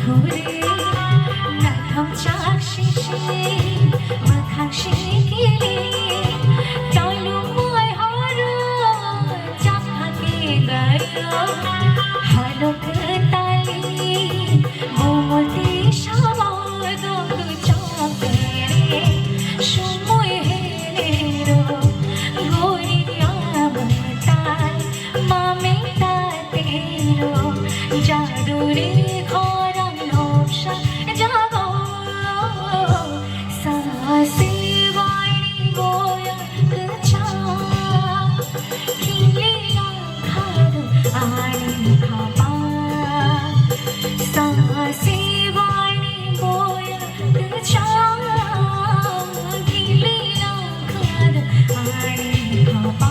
ধরে প্রথম চাক শেষে মাথা গেলে তলময় হর চাকে গাড়ো হালক তালি ঘুমতে সাবাদ চাপে সময় হেলে গড়িয়া তাই মামে তাতেরো জাদুরে ঘরা নকশা জাগো সাসে বাড়ি গোয়া কচা খিলে খাদু আনি খাপা সাসে বাড়ি গোয়া কচা খিলে খাদু আনি খাপা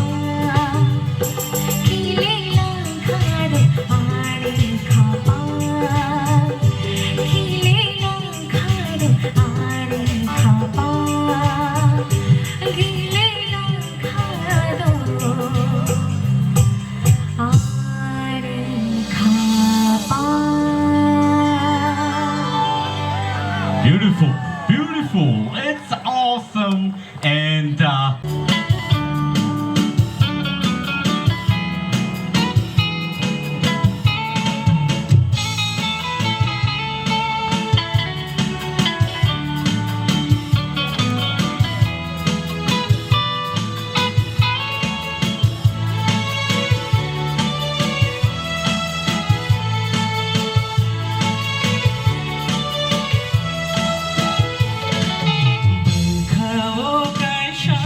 Beautiful, beautiful. It's awesome. And খাও কাশা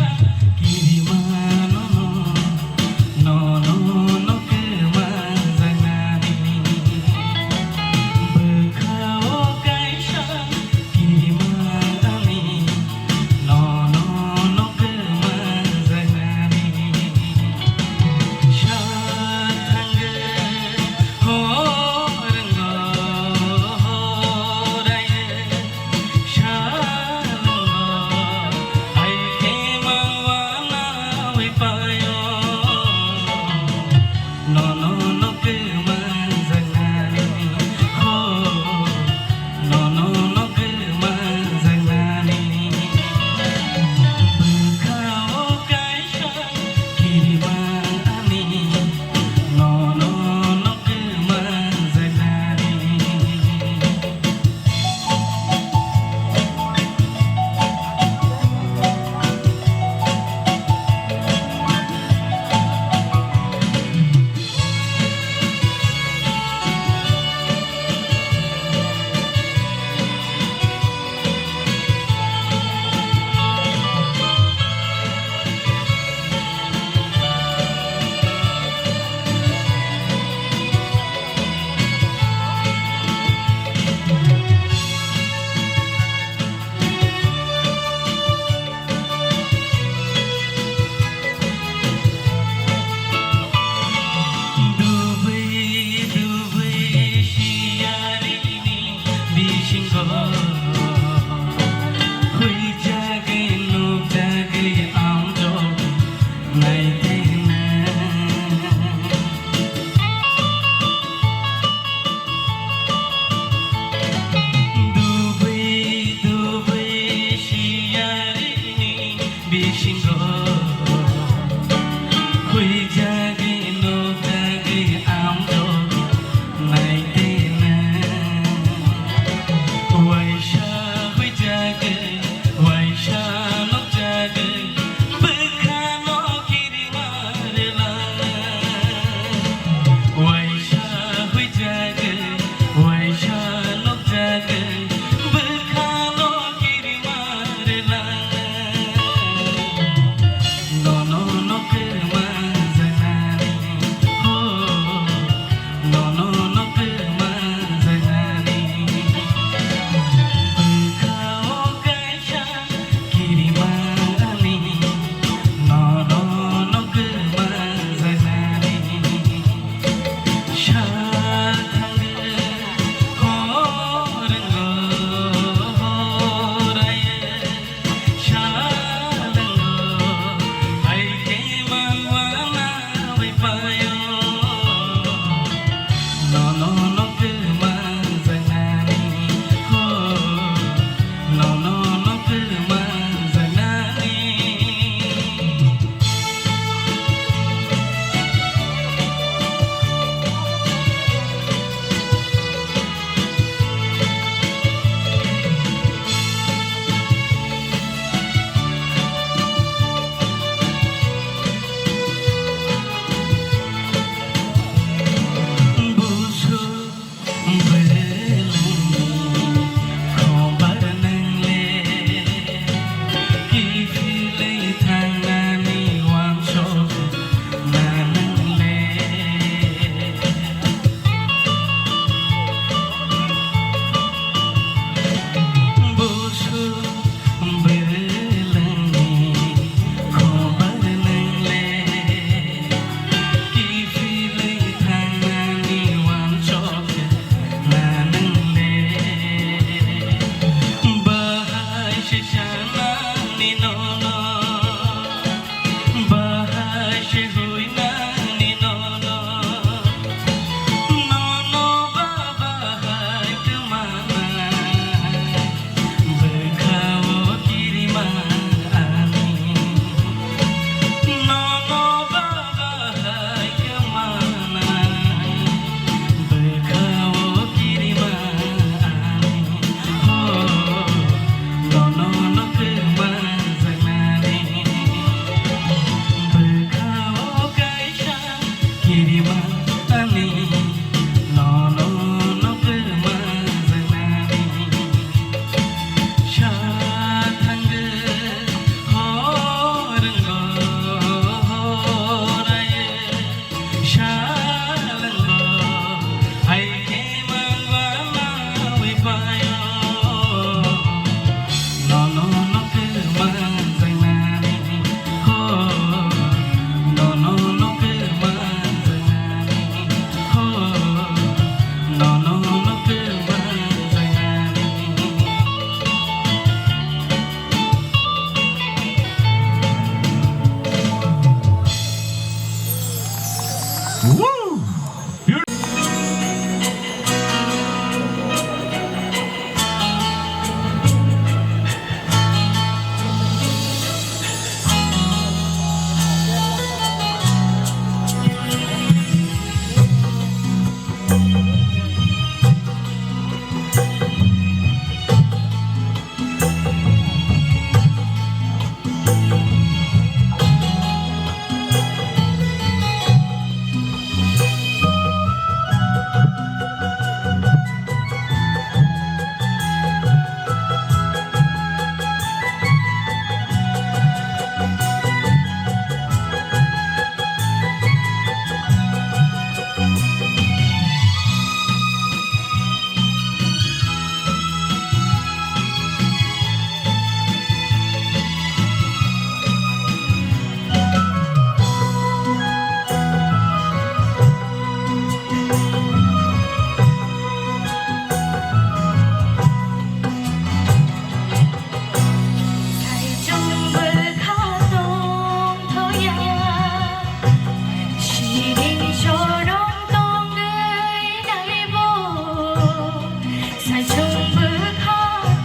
在中不靠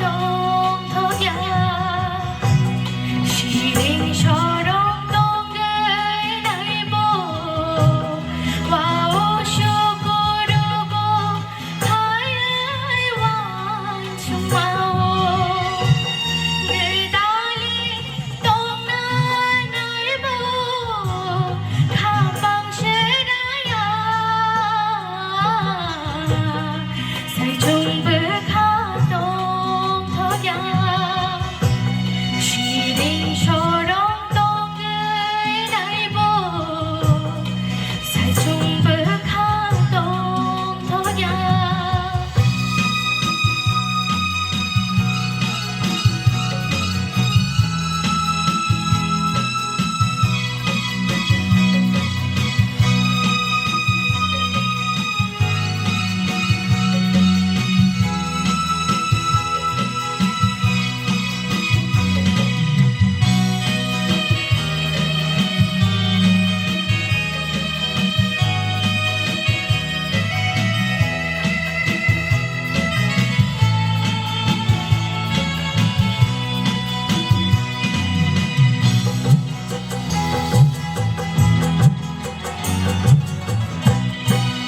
东头呀，西林小东东个来波，哇哦小哥如果太爱玩穷哇哦，日大里东南来波，看帮谁的呀，在中不靠东头呀。西林小东东个来波，在中不靠东头呀。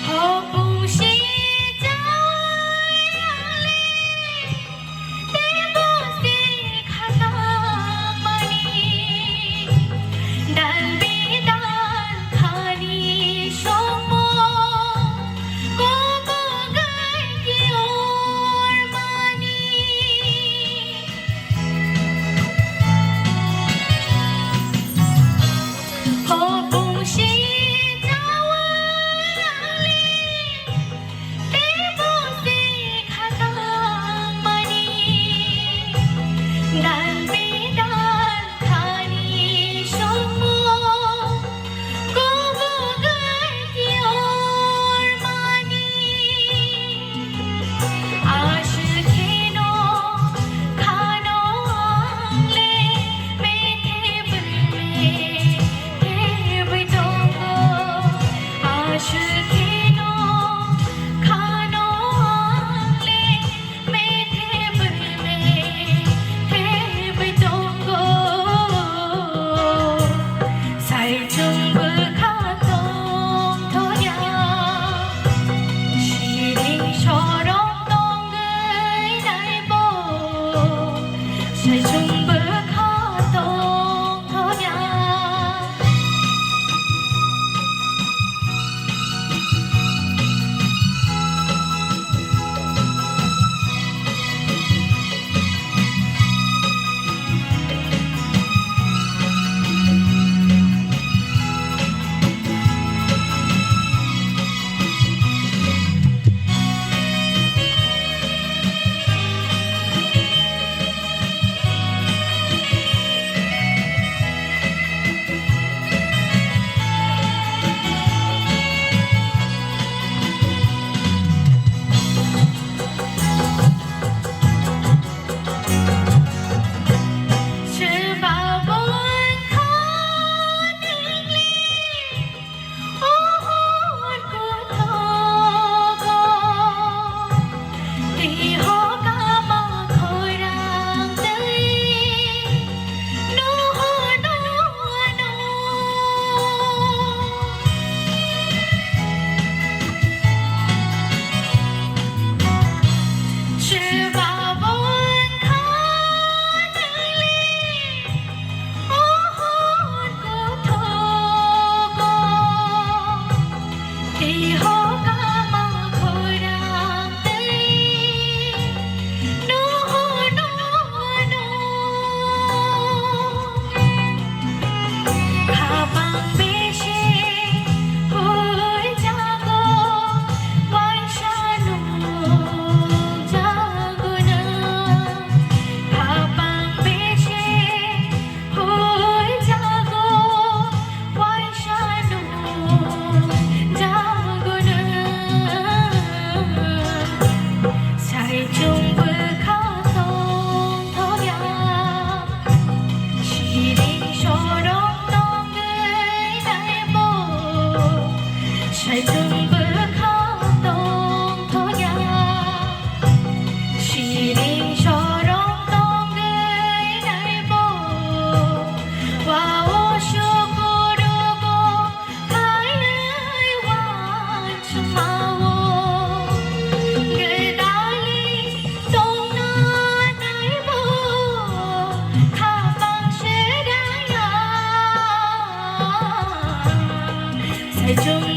好不西家里，得不西看那么你，但比但看你什么，我不该有嘛你。好不西家里，得不西看那么你，但比但看你什么，我不该有嘛你。阿是天诺看诺昂嘞，没天不嘞，天不动哦。阿是天诺看诺昂嘞，没天不嘞，天不动哦。在中不靠东头呀。西林小东东个来波，在中不靠东头呀。吃饱不靠顶里，骨头高，地后干嘛可让得努努努，吃饱不靠顶里。骨头高，地后干嘛可让得努努努，卡邦别些会家个晚上弄家个呢，卡邦别些会家个晚上弄家个呢。在中不靠东头呀，西林小东东个来波，在中不靠东头呀。좀